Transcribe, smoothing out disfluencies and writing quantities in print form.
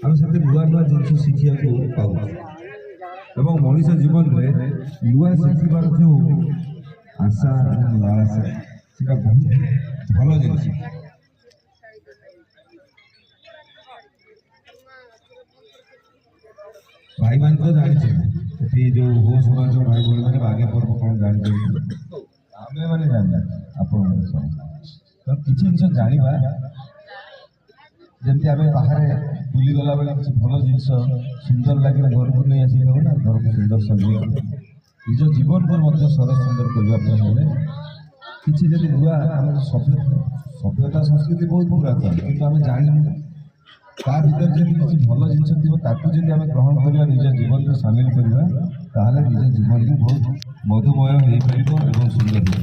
आम से नुआ नुआ जिन शिखा पाऊ एवं मनीष जीवन में नुआ शिखार जो आशा लालसा से बहुत भल जिन भाई मान तो जानते जो हो समाज भाई भाई मैंने आगे पर्व कौन जानते आम मैंने जानना आप किसी जिन जाना जमी आम बाहर बुली गला बेले किसी भल जिन सुंदर लगे घर को नहीं आसी ना घर को सुंदर सजे निज जीवन को सरस सुंदर करने किसी जब नुआ सभ्यता संस्कृति बहुत पुरातन कि आम जानी ता भर जब किसी भल जिन थी आम ग्रहण करवा निज जीवन में सामिल करवा निज जीवन भी बहुत मधुमय हो पार सुंदर हो।